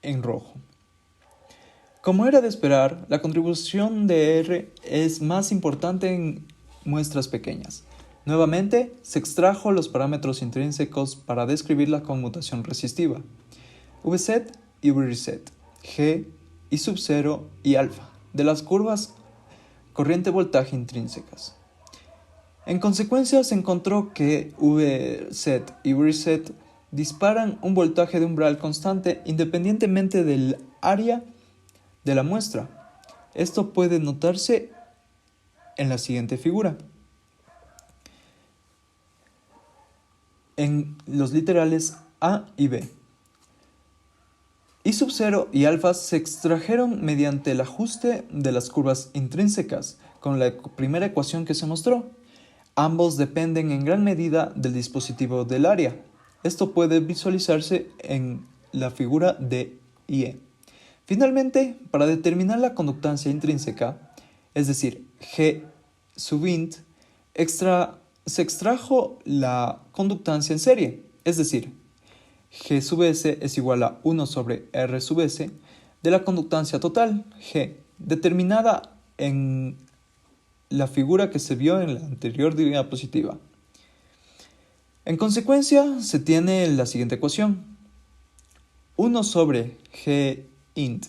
en rojo. Como era de esperar, la contribución de R es más importante en muestras pequeñas. Nuevamente, se extrajo los parámetros intrínsecos para describir la conmutación resistiva, Vset y Vreset, G y sub 0 y alfa, de las curvas corriente-voltaje intrínsecas. En consecuencia, se encontró que Vset y Vreset disparan un voltaje de umbral constante independientemente del área de la muestra. Esto puede notarse en la siguiente figura. En los literales A y B. I sub 0 y alfa se extrajeron mediante el ajuste de las curvas intrínsecas, con la primera ecuación que se mostró. Ambos dependen en gran medida del dispositivo del área. Esto puede visualizarse en la figura D y E. Finalmente, para determinar la conductancia intrínseca, es decir, G sub int, se extrajo la conductancia en serie, es decir, G sub S es igual a 1 sobre R sub S de la conductancia total, G, determinada en la figura que se vio en la anterior diapositiva. En consecuencia, se tiene la siguiente ecuación. 1 sobre G int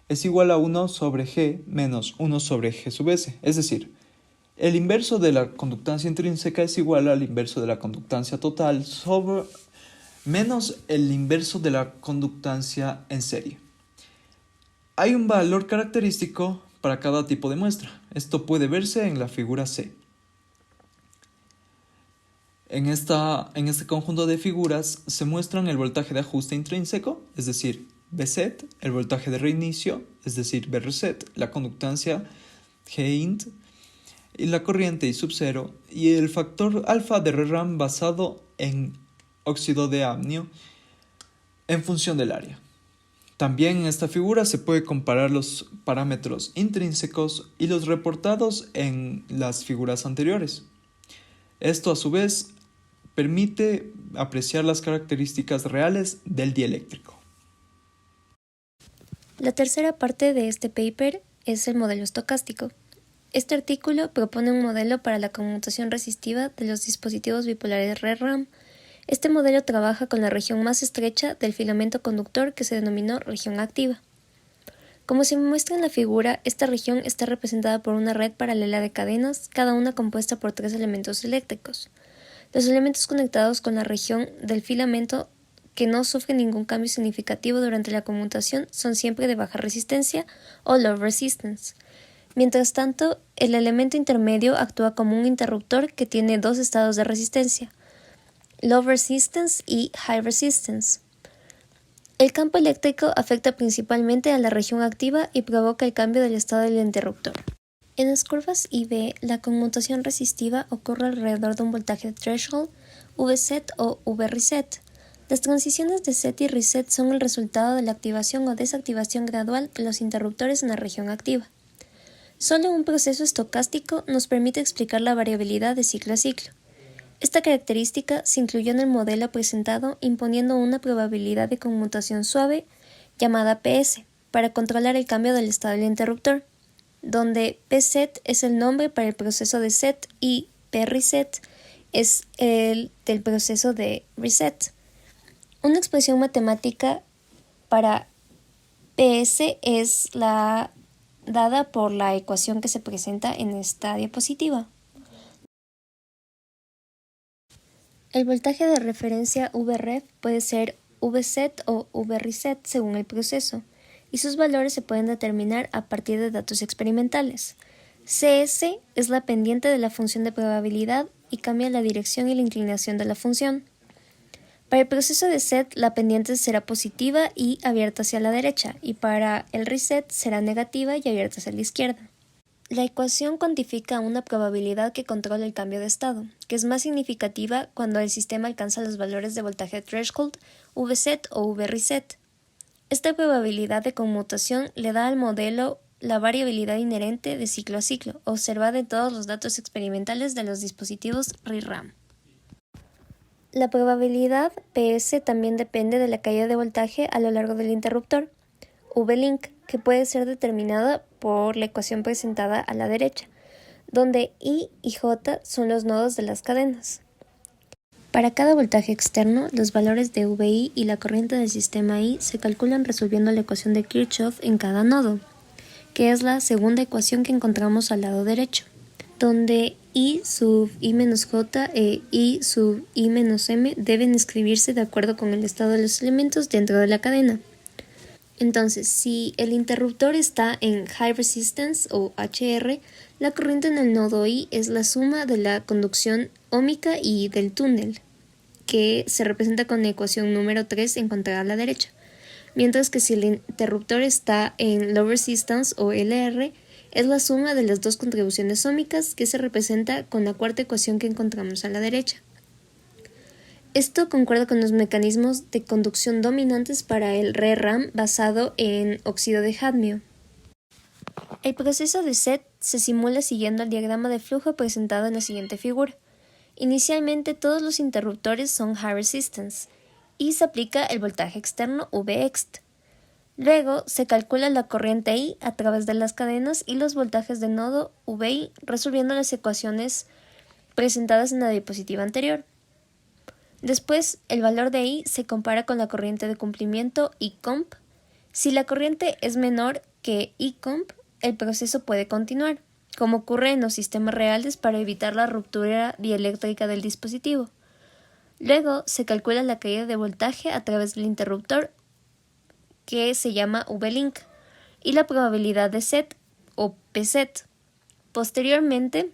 es igual a 1 sobre G menos 1 sobre G sub S, es decir, el inverso de la conductancia intrínseca es igual al inverso de la conductancia total sobre menos el inverso de la conductancia en serie. Hay un valor característico para cada tipo de muestra. Esto puede verse en la figura C. En este conjunto de figuras se muestran el voltaje de ajuste intrínseco, es decir, Vset, el voltaje de reinicio, es decir, Vreset, la conductancia Gint, y la corriente I sub 0, y el factor alfa de ReRAM basado en óxido de amnio en función del área. También en esta figura se puede comparar los parámetros intrínsecos y los reportados en las figuras anteriores. Esto a su vez permite apreciar las características reales del dieléctrico. La tercera parte de este paper es el modelo estocástico. Este artículo propone un modelo para la conmutación resistiva de los dispositivos bipolares ReRAM. Este modelo trabaja con la región más estrecha del filamento conductor que se denominó región activa. Como se muestra en la figura, esta región está representada por una red paralela de cadenas, cada una compuesta por 3 elementos eléctricos. Los elementos conectados con la región del filamento que no sufren ningún cambio significativo durante la conmutación son siempre de baja resistencia o low resistance. Mientras tanto, el elemento intermedio actúa como un interruptor que tiene 2 estados de resistencia, low resistance y high resistance. El campo eléctrico afecta principalmente a la región activa y provoca el cambio del estado del interruptor. En las curvas IV, la conmutación resistiva ocurre alrededor de un voltaje threshold, Vset o Vreset. Las transiciones de set y reset son el resultado de la activación o desactivación gradual de los interruptores en la región activa. Solo un proceso estocástico nos permite explicar la variabilidad de ciclo a ciclo. Esta característica se incluyó en el modelo presentado imponiendo una probabilidad de conmutación suave llamada PS para controlar el cambio del estado del interruptor, donde Pset es el nombre para el proceso de set y Preset es el del proceso de reset. Una expresión matemática para PS es la dada por la ecuación que se presenta en esta diapositiva. El voltaje de referencia Vref puede ser Vset o Vreset según el proceso, y sus valores se pueden determinar a partir de datos experimentales. CS es la pendiente de la función de probabilidad y cambia la dirección y la inclinación de la función. Para el proceso de set, la pendiente será positiva y abierta hacia la derecha, y para el reset será negativa y abierta hacia la izquierda. La ecuación cuantifica una probabilidad que controla el cambio de estado, que es más significativa cuando el sistema alcanza los valores de voltaje threshold, Vset o Vreset. Esta probabilidad de conmutación le da al modelo la variabilidad inherente de ciclo a ciclo, observada en todos los datos experimentales de los dispositivos ReRAM. La probabilidad PS también depende de la caída de voltaje a lo largo del interruptor, V-link, que puede ser determinada por la ecuación presentada a la derecha, donde I y J son los nodos de las cadenas. Para cada voltaje externo, los valores de VI y la corriente del sistema I se calculan resolviendo la ecuación de Kirchhoff en cada nodo, que es la segunda ecuación que encontramos al lado derecho, donde I sub I menos J e I sub I menos M deben escribirse de acuerdo con el estado de los elementos dentro de la cadena. Entonces, si el interruptor está en High Resistance o HR, la corriente en el nodo I es la suma de la conducción óhmica y del túnel, que se representa con la ecuación número 3 encontrada a la derecha. Mientras que si el interruptor está en Low Resistance o LR, es la suma de las dos contribuciones óhmicas, que se representa con la cuarta ecuación que encontramos a la derecha. Esto concuerda con los mecanismos de conducción dominantes para el ReRAM basado en óxido de cadmio. El proceso de SET se simula siguiendo el diagrama de flujo presentado en la siguiente figura. Inicialmente todos los interruptores son High Resistance y se aplica el voltaje externo Vxt. Luego se calcula la corriente I a través de las cadenas y los voltajes de nodo VI resolviendo las ecuaciones presentadas en la diapositiva anterior. Después, el valor de I se compara con la corriente de cumplimiento IComp. Si la corriente es menor que IComp, el proceso puede continuar, como ocurre en los sistemas reales para evitar la ruptura dieléctrica del dispositivo. Luego se calcula la caída de voltaje a través del interruptor, que se llama V-link, y la probabilidad de SET o PSET. Posteriormente,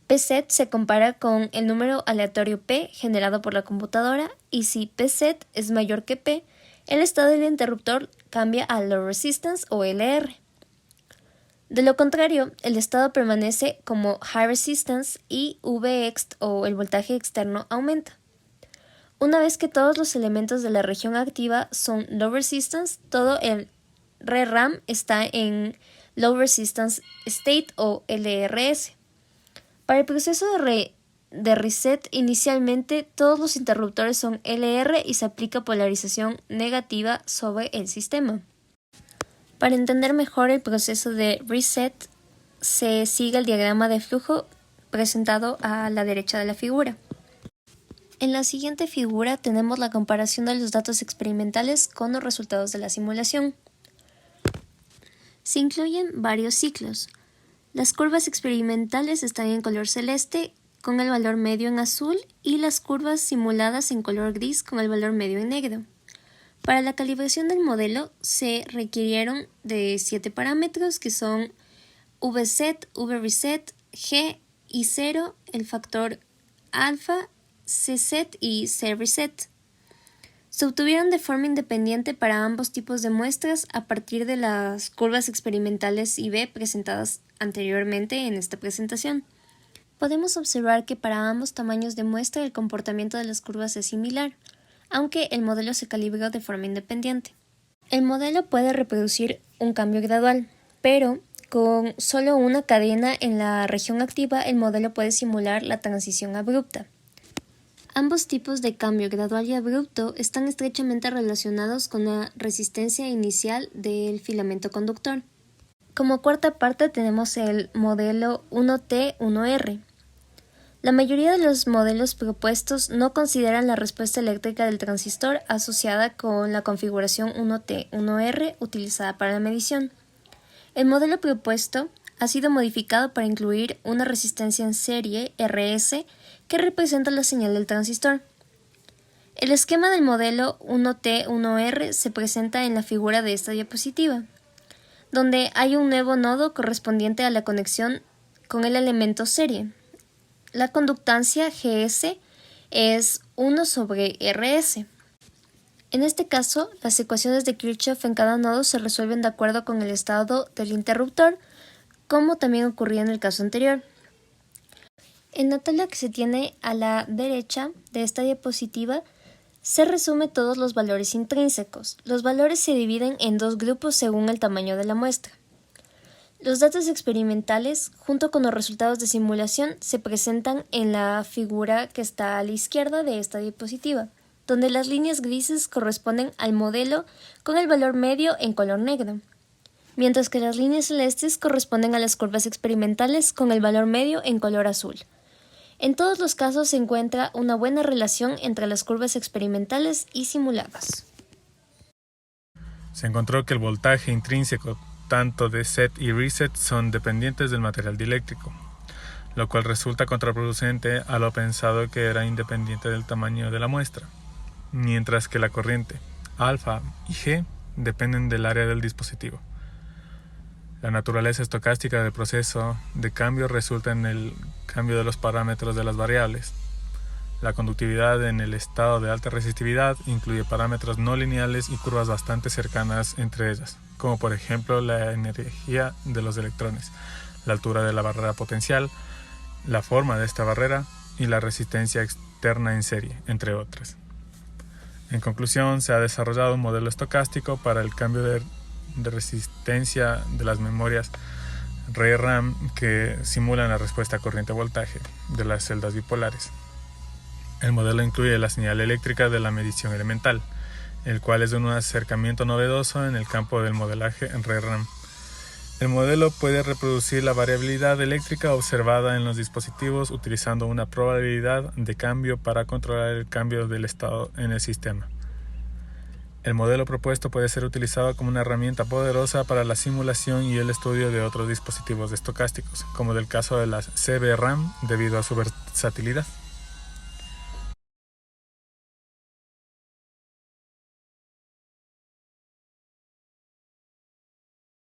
PSET se compara con el número aleatorio P generado por la computadora, y si PSET es mayor que P, el estado del interruptor cambia a Low Resistance o LR. De lo contrario, el estado permanece como High Resistance y Vxt o el voltaje externo aumenta. Una vez que todos los elementos de la región activa son Low Resistance, todo el ReRAM está en Low Resistance State o LRS. Para el proceso de reset, inicialmente todos los interruptores son LR y se aplica polarización negativa sobre el sistema. Para entender mejor el proceso de reset, se sigue el diagrama de flujo presentado a la derecha de la figura. En la siguiente figura tenemos la comparación de los datos experimentales con los resultados de la simulación. Se incluyen varios ciclos. Las curvas experimentales están en color celeste con el valor medio en azul y las curvas simuladas en color gris con el valor medio en negro. Para la calibración del modelo se requirieron de 7 parámetros que son VSET, VReset, G y 0, el factor alfa, CSET y CReset. Se obtuvieron de forma independiente para ambos tipos de muestras a partir de las curvas experimentales IB presentadas anteriormente en esta presentación. Podemos observar que para ambos tamaños de muestra el comportamiento de las curvas es similar, aunque el modelo se calibró de forma independiente. El modelo puede reproducir un cambio gradual, pero con solo una cadena en la región activa el modelo puede simular la transición abrupta. Ambos tipos de cambio gradual y abrupto están estrechamente relacionados con la resistencia inicial del filamento conductor. Como cuarta parte tenemos el modelo 1T1R. La mayoría de los modelos propuestos no consideran la respuesta eléctrica del transistor asociada con la configuración 1T1R utilizada para la medición. El modelo propuesto ha sido modificado para incluir una resistencia en serie RS que representa la señal del transistor. El esquema del modelo 1T1R se presenta en la figura de esta diapositiva, donde hay un nuevo nodo correspondiente a la conexión con el elemento serie. La conductancia GS es 1 sobre RS. En este caso, las ecuaciones de Kirchhoff en cada nodo se resuelven de acuerdo con el estado del interruptor, como también ocurría en el caso anterior. En la tabla que se tiene a la derecha de esta diapositiva se resume todos los valores intrínsecos. Los valores se dividen en dos grupos según el tamaño de la muestra. Los datos experimentales, junto con los resultados de simulación, se presentan en la figura que está a la izquierda de esta diapositiva, donde las líneas grises corresponden al modelo con el valor medio en color negro, mientras que las líneas celestes corresponden a las curvas experimentales con el valor medio en color azul. En todos los casos se encuentra una buena relación entre las curvas experimentales y simuladas. Se encontró que el voltaje intrínseco tanto de set y reset son dependientes del material dieléctrico, lo cual resulta contraproducente a lo pensado que era independiente del tamaño de la muestra, mientras que la corriente alfa y G dependen del área del dispositivo. La naturaleza estocástica del proceso de cambio resulta en el cambio de los parámetros de las variables. La conductividad en el estado de alta resistividad incluye parámetros no lineales y curvas bastante cercanas entre ellas, como por ejemplo la energía de los electrones, la altura de la barrera potencial, la forma de esta barrera y la resistencia externa en serie, entre otras. En conclusión, se ha desarrollado un modelo estocástico para el cambio de resistencia de las memorias ReRAM que simulan la respuesta a corriente-voltaje de las celdas bipolares. El modelo incluye la señal eléctrica de la medición elemental, el cual es un acercamiento novedoso en el campo del modelaje en ReRAM. El modelo puede reproducir la variabilidad eléctrica observada en los dispositivos utilizando una probabilidad de cambio para controlar el cambio del estado en el sistema. El modelo propuesto puede ser utilizado como una herramienta poderosa para la simulación y el estudio de otros dispositivos estocásticos, como del caso de las CB-RAM debido a su versatilidad.